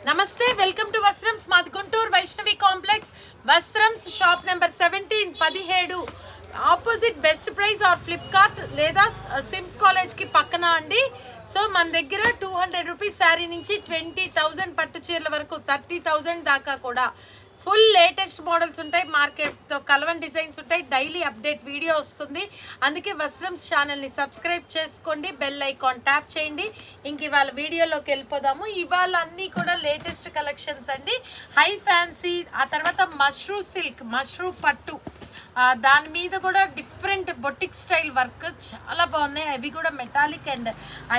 నమస్తే, welcome to Vastrams. మాది Guntur Vaishnavi complex. Vastrams shop number 17 opposite Best Price or Flipkart లేదా సిమ్స్ కాలేజ్కి పక్కన అండి. సో మన దగ్గర 200 రూపీస్ శారీ నుంచి 20,000 పట్టు చీరల వరకు 30,000 దాకా కూడా ఫుల్ లేటెస్ట్ మోడల్స్ ఉంటాయి. మార్కెట్తో కలవన్ డిజైన్స్ ఉంటాయి. డైలీ అప్డేట్ వీడియో వస్తుంది. అందుకే వస్త్రమ్స్ ఛానల్ని సబ్స్క్రైబ్ చేసుకోండి, బెల్ ఐకాన్ ట్యాప్ చేయండి. ఇంక ఇవాళ వీడియోలోకి వెళ్ళిపోదాము. ఇవాళ అన్నీ కూడా లేటెస్ట్ కలెక్షన్స్ అండి. హై ఫ్యాన్సీ, ఆ తర్వాత మష్రూ సిల్క్, మష్రూ పట్టు, దాని మీద కూడా డిఫరెంట్ బొటిక్ స్టైల్ వర్క్ చాలా బాగున్నాయి. అవి కూడా metallic and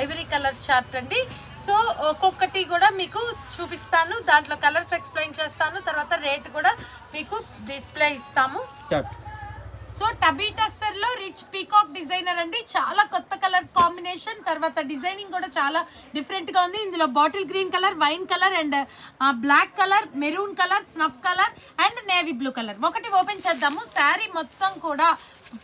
Ivory colour chart అండి. సో ఒక్కొక్కటి కూడా మీకు చూపిస్తాను, దాంట్లో కలర్స్ ఎక్స్ప్లెయిన్ చేస్తాను, తర్వాత రేట్ కూడా మీకు డిస్ప్లే ఇస్తాము. సో టబీ టస్సర్లో రిచ్ పీకాక్ డిజైనర్ అండి. చాలా కొత్త కలర్ కాంబినేషన్, తర్వాత డిజైనింగ్ కూడా చాలా డిఫరెంట్గా ఉంది. ఇందులో bottle green colour, wine colour and black colour, maroon colour, snuff colour and navy blue colour. ఒకటి ఓపెన్ చేద్దాము. శారీ మొత్తం కూడా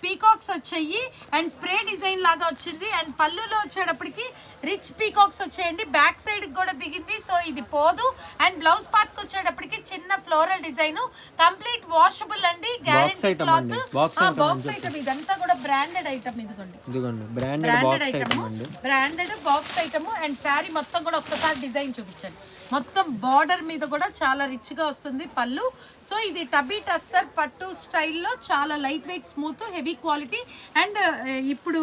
పీకాక్స్ వచ్చాయి అండ్ స్ప్రే డిజైన్ లాగా వచ్చింది. అండ్ పళ్ళులో వచ్చేటప్పటికి రిచ్ పీకాక్స్ వచ్చాయండి. బ్యాక్ సైడ్ కూడా దిగింది, సో ఇది పోదు. అండ్ బ్లౌజ్ పార్ట్ వచ్చేటప్పటికి చిన్న ఫ్లోరల్ డిజైన్, కంప్లీట్ వాషబుల్ అండి. Guarantee cloth, box item. ఇదంతా కూడా బ్రాండెడ్ ఐటమ్. ఇదిగోండి branded item, branded box item. And sari మొత్తం కూడా ఒక్కసారి డిజైన్ చూపించండి. మొత్తం బార్డర్ మీద కూడా చాలా రిచ్ గా వస్తుంది పళ్ళు. సో ఇది టబీ టస్సర్ పట్టు స్టైల్లో చాలా light weight, smooth, heavy quality and ఇప్పుడు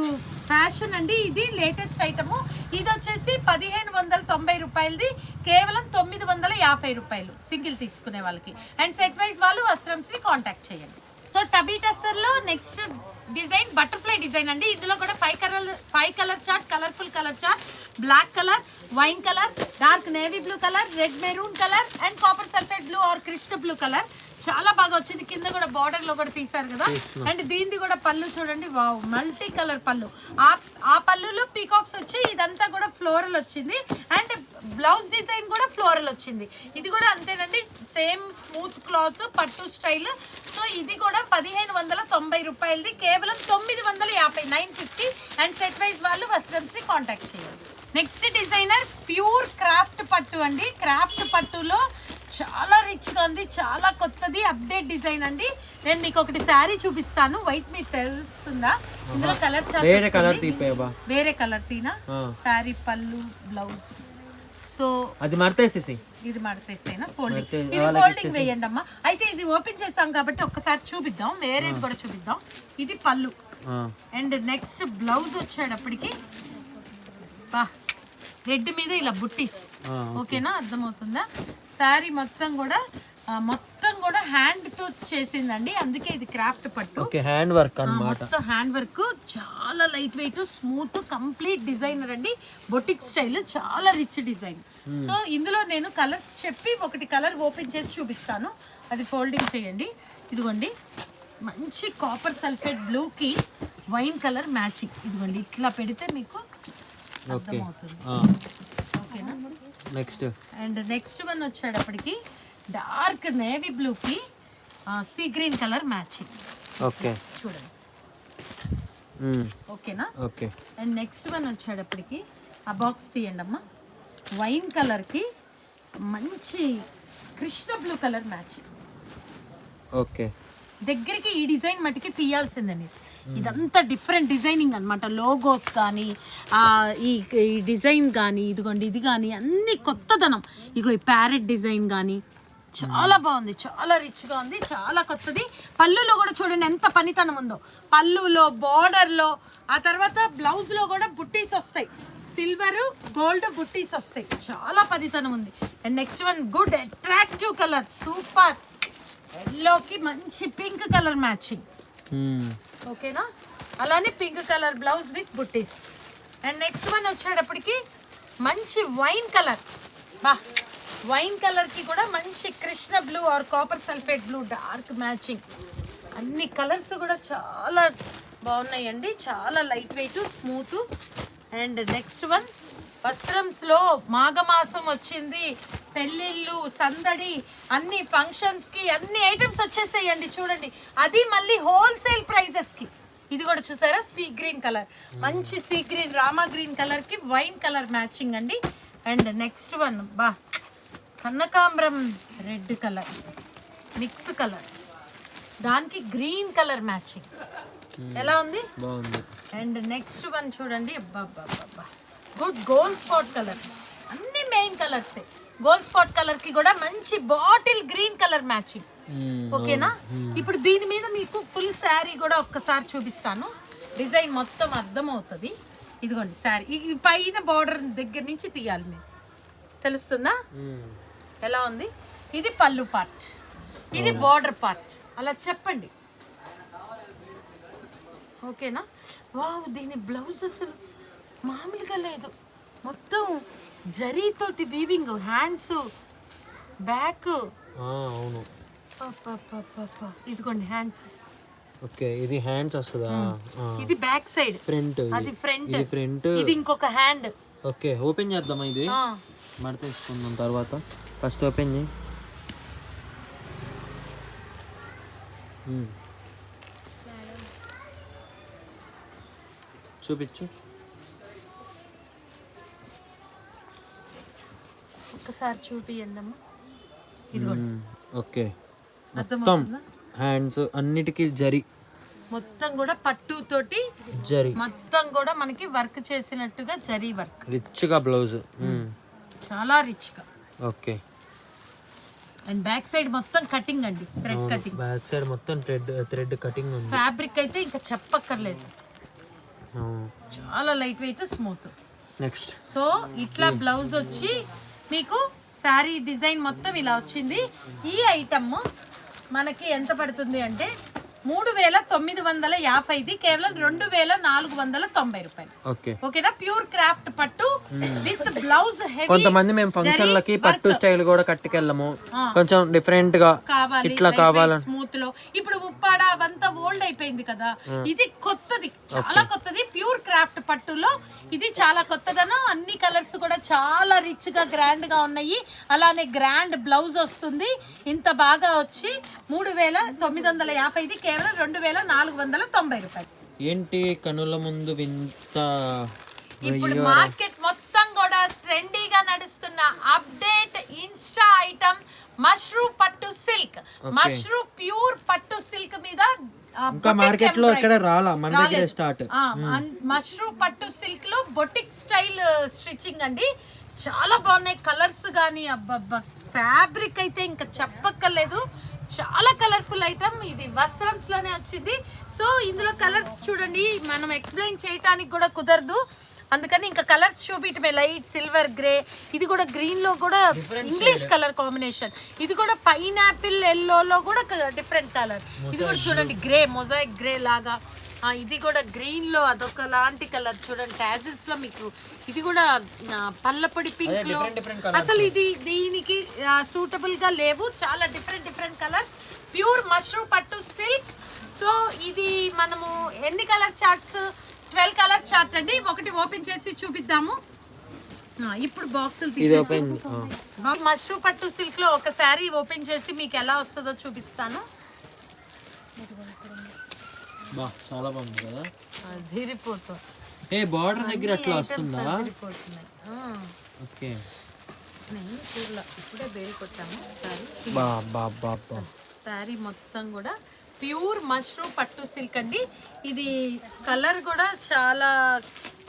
ఫ్యాషన్ అండి. ఇది లేటెస్ట్ ఐటమ్. ఇది వచ్చేసి 1590 రూపాయలది, కేవలం 950 రూపాయలు సింగిల్ తీసుకునే వాళ్ళకి. అండ్ సెట్ వైజ్ వాళ్ళు వస్త్రమ్స్ ని కాంటాక్ట్ చేయండి. సో టబీ టస్సర్ లో నెక్స్ట్ డిజైన్ బటర్ఫ్లై డిజైన్ అండి. ఇందులో కూడా 5 colour chart, colourful colour chart, black colour, wine colour, dark navy blue colour, red maroon colour and copper sulphate blue or Krishna blue colour. చాలా బాగా వచ్చింది. కింద కూడా బార్డర్ లో కూడా తీసారు కదా. అండ్ దీనిది కూడా పళ్ళు చూడండి, వావ్, మల్టీ కలర్ పళ్ళు. ఆ పళ్ళులో పీకాక్స్ వచ్చి ఇదంతా కూడా ఫ్లోరల్ వచ్చింది. అండ్ బ్లౌజ్ డిజైన్ కూడా ఫ్లోరల్ వచ్చింది. ఇది కూడా అంతేనండి, సేమ్ స్మూత్ క్లాత్ పట్టు స్టైల్. సో ఇది కూడా 1590 రూపాయలది, కేవలం 950, 950. అండ్ సెట్ వైజ్ వాళ్ళు వస్త్రమ్స్ ని కాంటాక్ట్ చేయండి. నెక్స్ట్ డిజైనర్ ప్యూర్ క్రాఫ్ట్ పట్టు అండి. క్రాఫ్ట్ పట్టులో చాలా రిచ్ గా ఉంది, చాలా కొత్తది, అప్డేట్ డిజైన్ అండి. నేను మీకు ఒకటి శారీ చూపిస్తాను. వైట్ మీకు తెలుస్తుందా? ఇందులో కలర్ వేరే కలర్ తీనా. శారీ పళ్ళు, బ్లౌజ్. సో అది మడతేసేసి, ఇది మడతేసేనా, ఫోల్డింగ్. ఇది ఫోల్డింగ్ వేయండి అమ్మా. అయితే ఇది ఓపెన్ చేసాం కాబట్టి ఒక్కసారి చూపిద్దాం, వేరేది కూడా చూపిద్దాం. ఇది పళ్ళు అండ్ నెక్స్ట్ బ్లౌజ్ వచ్చేటప్పటికి రెడ్ మీద ఇలా బుట్టీస్. ఓకేనా, అర్థమవుతుందా? శారీ మొత్తం కూడా హ్యాండ్ తో చేసిందండి, అందుకే ఇది క్రాఫ్ట్ పట్టు. హ్యాండ్ వర్క్ అన్నమాట. మొత్తం హ్యాండ్ వర్క్, చాలా light weight, smooth, complete designer అండి. బొటిక్ స్టైల్, చాలా రిచ్ డిజైన్. సో ఇందులో నేను కలర్స్ చెప్పి ఒకటి కలర్ ఓపెన్ చేసి చూపిస్తాను. అది ఫోల్డింగ్ చేయండి. ఇదిగోండి, మంచి కాపర్ సల్ఫేట్ బ్లూ కి వైన్ కలర్ మ్యాచింగ్. ఇదిగోండి, ఇట్లా పెడితే మీకు అర్థమవుతుంది. ఓకేనా. నెక్స్ట్ వన్ వచ్చేటప్పటికి డార్క్ నేవీ బ్లూ కి sea green colour matching. Okay, చూడండి. ఓకేనా. ఓకే. అండ్ నెక్స్ట్ వన్ వచ్చేటప్పటికి ఆ బాక్స్ తీయండి అమ్మా. వైన్ కలర్ కి మంచి Krishna blue colour matching. Okay. దగ్గరికి ఈ డిజైన్ మటుకి తీయాల్సిందండి. ఇదంతా డిఫరెంట్ డిజైనింగ్ అనమాట. లోగోస్ కానీ ఈ డిజైన్ కానీ, ఇదిగోండి ఇది కానీ అన్ని కొత్తదనం. ఇగో ఈ ప్యారెట్ డిజైన్ కానీ చాలా బాగుంది, చాలా రిచ్గా ఉంది, చాలా కొత్తది. పళ్ళులో కూడా చూడండి ఎంత పనితనం ఉందో. పళ్ళులో, బార్డర్లో, ఆ తర్వాత బ్లౌజ్లో కూడా బుట్టీస్ వస్తాయి. సిల్వర్, గోల్డ్ బుట్టీస్ వస్తాయి. చాలా పనితనం ఉంది. And next one good attractive colour, super. ఎల్లోకి మంచి పింక్ కలర్ మ్యాచింగ్. ఓకేనా. అలానే pink colour blouse with buttis. And next one వచ్చేటప్పటికి మంచి వైన్ కలర్. వైన్ కలర్ కి కూడా మంచి Krishna blue or copper sulphate blue dark matching. అన్ని కలర్స్ కూడా చాలా బాగున్నాయండి, చాలా light weight, smooth. And next one వస్త్రమ్స్లో మాఘమాసం వచ్చింది, పెళ్ళిళ్ళు, సందడి, అన్ని ఫంక్షన్స్కి అన్ని ఐటమ్స్ వచ్చేసేయండి. చూడండి, అది మళ్ళీ హోల్సేల్ ప్రైజెస్కి. ఇది కూడా చూసారా, సీ గ్రీన్ కలర్, మంచి సీ గ్రీన్, రామా గ్రీన్ కలర్కి వైన్ కలర్ మ్యాచింగ్ అండి. అండ్ నెక్స్ట్ వన్ కనకాంబరం రెడ్ కలర్ మిక్స్ కలర్, దానికి గ్రీన్ కలర్ మ్యాచింగ్. ఎలా ఉంది? బాగుంది. అండ్ నెక్స్ట్ వన్ చూడండి, గుడ్ గోల్డ్ స్పాట్ కలర్. అన్ని main colours. Gold spot colour కి కూడా మంచి బాటిల్ గ్రీన్ కలర్ మ్యాచింగ్. ఓకేనా? ఇప్పుడు దీని మీద మీకు ఫుల్ శారీ కూడా ఒక్కసారి చూపిస్తాను, డిజైన్ మొత్తం అర్థమవుతుంది. ఇదిగోండి శారీ, ఈ పైన బార్డర్ దగ్గర నుంచి తీయాలి మీరు, తెలుస్తుందా ఎలా ఉంది? ఇది పళ్ళు పార్ట్, ఇది బార్డర్ పార్ట్, అలా చెప్పండి. ఓకేనా? వావ్, దీని బ్లౌజ్ అసలు మామూలుగా లేదు, మొత్తం జరీతోటి వీవింగ్, హ్యాండ్స్ బ్యాక్. అవును. ఇదిగోండి హ్యాండ్స్. ఓకే, ఇది హ్యాండ్స్ వస్తుందా? ఇది బ్యాక్ సైడ్, ఫ్రంట్. అది ఫ్రంట్, ఇది ఫ్రంట్, ఇది ఇంకొక హ్యాండ్. ఓకే, ఓపెన్ చేద్దామా? ఇది మడత తీసుకుందాం తర్వాత. ఫస్ట్ ఓపెన్ చేయి. చూపించు. ఒక్కసారి చూపియండి అమ్మా. ఇదిగోండి. ఓకే, మొత్తం హ్యాండ్స్ అన్నిటికీ జరీ, మొత్తం కూడా పట్టు తోటి జరీ, మొత్తం కూడా మనకి వర్క్ చేసినట్టుగా జరీ వర్క్, రిచ్ గా బ్లౌజ్, చాలా రిచ్ గా. ఓకే. అండ్ బ్యాక్ సైడ్ మొత్తం కటింగ్ అండి, థ్రెడ్ కటింగ్. బ్యాక్ సైడ్ మొత్తం థ్రెడ్ కటింగ్ ఉంది. ఫ్యాబ్రిక్ అయితే ఇంకా చెప్పక్కర్లేదు, చాలా light weight, smooth. Next so ఇట్లా బ్లౌజ్ వచ్చి మీకు శారీ డిజైన్ మొత్తం ఇలా వచ్చింది. ఈ ఐటమ్ మనకి ఎంత పడుతుంది అంటే 3950, కేవలం 2490 రూపాయలు. ఓకే, ఓకేనా? ప్యూర్ క్రాఫ్ట్ పట్టు విత్ బ్లౌజ్ హెవీ. కొంతమంది మేము ఫంక్షన్లకి పట్టు స్టైల్ కూడా కట్టుకెళ్ళము, కొంచెం డిఫరెంట్ గా కావాలి, ఇట్లా కావాలి. స్మూత్ లో ఇప్పుడు ఉప్పాడ అవంతా ఓల్డ్ అయిపోయింది కదా, ఇది కొత్తది, చాలా కొత్తది. ప్యూర్ క్రాఫ్ట్ పట్టులో ఇది చాలా కొత్తదనం. అన్ని కలర్స్ కూడా చాలా రిచ్ గా గ్రాండ్ గా ఉన్నాయి. అలానే గ్రాండ్ బ్లౌజ్ వస్తుంది. ఇంత బాగా వచ్చి 3950, కేవలం 2490 రూపాయలు. ఏంటి కనుల ముందు వింత? ఇప్పుడు మార్కెట్ మొత్తం కూడా ట్రెండీగా నడుస్తున్న అప్డేట్ ఇన్స్టా ఐటమ్ మష్రూమ్ పట్టు సిల్క్. మష్రూమ్ ప్యూర్ పట్టు సిల్క్ మీద ఇంకా మార్కెట్ లో ఎక్కడ రాలా, మన దగ్గర స్టార్ట్. మష్రూమ్ పట్టు సిల్క్ లో బొటిక్ స్టైల్ స్టిచ్చింగ్ అండి. చాలా బాగున్నాయి కలర్స్ కానీ, అబ్బబ్బా ఫ్యాబ్రిక్ అయితే ఇంకా చెప్పక్కర్లేదు. చాలా కలర్ఫుల్ ఐటమ్. ఇది వస్త్రంస్ లోనే వచ్చింది. సో ఇందులో కలర్స్ చూడండి, మనం ఎక్స్ప్లెయిన్ చేయడానికి కూడా కుదరదు, అందుకని ఇంకా కలర్స్ చూపించమే. లైట్ సిల్వర్ గ్రే, ఇది కూడా గ్రీన్ లో కూడా ఇంగ్లీష్ కలర్ కాంబినేషన్. ఇది కూడా పైనాపిల్ ఎల్లోలో కూడా డిఫరెంట్ కలర్. ఇది కూడా చూడండి గ్రే, మొజాయిక్ గ్రే లాగా. ఇది కూడా గ్రీన్ లో అదొక లాంటి కలర్ చూడండి, టాజిల్స్ లో మీకు. ఇది కూడా పల్లపొడి పింక్ లో. అసలు ఇది దీనికి సూటబుల్ గా లేవు, చాలా డిఫరెంట్ కలర్స్. ప్యూర్ మష్రూమ్ పట్టు సిల్క్. సో ఇది మనము ఎన్ని కలర్ చార్ట్స్? 12 కలర్ చార్ట్ అండి. ఒకటి ఓపెన్ చేసి చూపిద్దాము. ఇప్పుడు బాక్సులు తీసేసి మష్రూమ్ పట్టు సిల్క్ లో ఒక శారీ ఓపెన్ చేసి మీకు ఎలా వస్తుందో చూపిస్తాను. చాలా బాగుంది కదా, ధీరిపోతుంది. ఏ బార్డర్ దగ్గర అట్లా వస్తుందా? ఓకే, ఇప్పుడే బేల్ కొట్టాము శారీ మొత్తం కూడా ప్యూర్ మష్రూమ్ పట్టు సిల్క్ అండి. ఇది కలర్ కూడా చాలా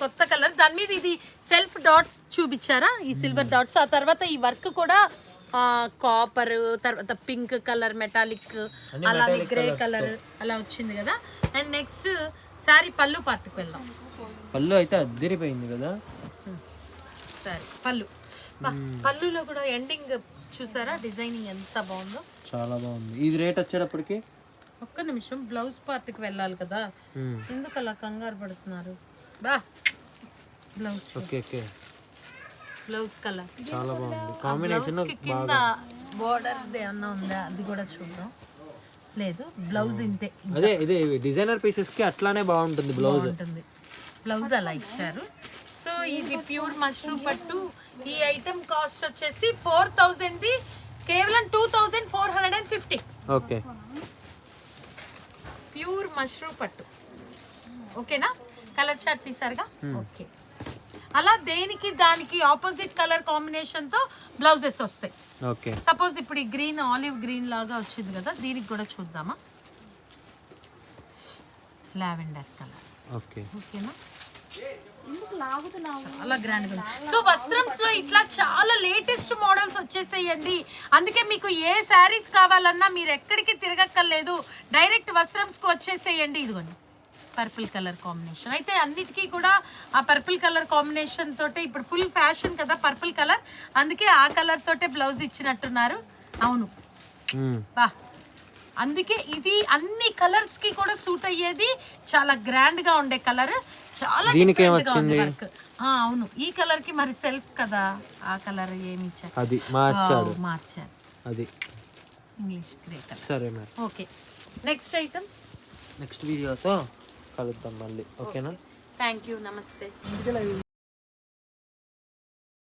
కొత్త కలర్. దాని మీద ఇది సెల్ఫ్ డాట్స్ చూపించారా, ఈ సిల్వర్ డాట్స్. ఆ తర్వాత ఈ వర్క్ కూడా కాపర్, తర్వాత పింక్ కలర్, మెటాలిక్, అలాగే గ్రే కలర్ అలా వచ్చింది కదా. అండ్ నెక్స్ట్ శారీ పళ్ళు పార్ట్కి వెళ్దాం. పళ్ళు అయితే అద్దరిపోయింది కదా. సరే పళ్ళు, పళ్ళులో కూడా ఎండింగ్ చూసారా, డిజైనింగ్ ఎంత బాగుందో, చాలా బాగుంది. ఇది రేట్ వచ్చేటప్పటికి ఒక్క నిమిషం, బ్లౌజ్ పార్ట్కి వెళ్ళాలి కదా, ఎందుకు అలా కంగారు పడుతున్నారు? Blouse, okay okay, blouse colour చాలా బాగుంది. కాంబినేషన్ కింద బోర్డర్ ఏమన్నా ఉందా అది కూడా చూద్దాం. లేదు, బ్లౌజ్ ఇంతే. అదే ఇదే డిజైనర్ పీసెస్ కి అట్లానే బాగుంటుంది బ్లౌజ్. బ్లౌజ్ అలా ఇచ్చారు. సో ఇది ప్యూర్ మష్రూమ్ పట్టు. ఈ ఐటమ్ కాస్ట్ వచ్చేసి 4000 ది, కేవలం 2450. ఓకే, ప్యూర్ మష్రూమ్ పట్టు. ఓకేనా? Colour chart తీసారుగా. ఓకే, అలా దేనికి దానికి ఆపోజిట్ కలర్ కాంబినేషన్ తో బ్లౌజెస్ వస్తాయి. ఓకే. సపోజ్ ఇప్పుడు ఈ గ్రీన్ ఆలివ్ గ్రీన్ లాగా వచ్చింది కదా, దీనికి కూడా చూద్దామా. Lavender colour. ఓకే. ఓకేనా, చాలా గ్రాండ్ గా. సో వస్త్రంస్ లో ఇట్లా చాలా లేటెస్ట్ మోడల్స్ వచ్చేసేయండి. అందుకే మీకు ఏ శారీస్ కావాలన్నా మీరు ఎక్కడికి తిరగక్కర్లేదు, డైరెక్ట్ వస్త్రంస్ కి వచ్చేసేయండి. ఇదిగోండి పర్పుల్ కలర్ కాంబినేషన్. అయితే అన్నిటికీ కూడా ఆ పర్పుల్ కలర్ కాంబినేషన్ తోటే ఇప్పుడు ఫుల్ ఫ్యాషన్ కదా పర్పుల్ కలర్, అందుకే ఆ కలర్ తోటే బ్లౌజ్ ఇచ్చినట్టున్నారు. అవును బా, అందుకే ఇది అన్ని కలర్స్ కి కూడా సూట్ అయ్యేది, చాలా గ్రాండ్ గా ఉండే కలర్, చాలా డిఫరెంట్ గా ఉంది వర్క్. అవును, ఈ కలర్ కి మరి సెల్ఫ్ కదా, ఆ కలర్ ఏమి ఇచ్చారు, అది మార్చారు. అది ఇంగ్లీష్ గ్రే కలర్. సరే madam. Okay, next item next వీడియోతో కలుద్దాం మళ్ళీ. ఓకేనా? థ్యాంక్ యూ, నమస్తే.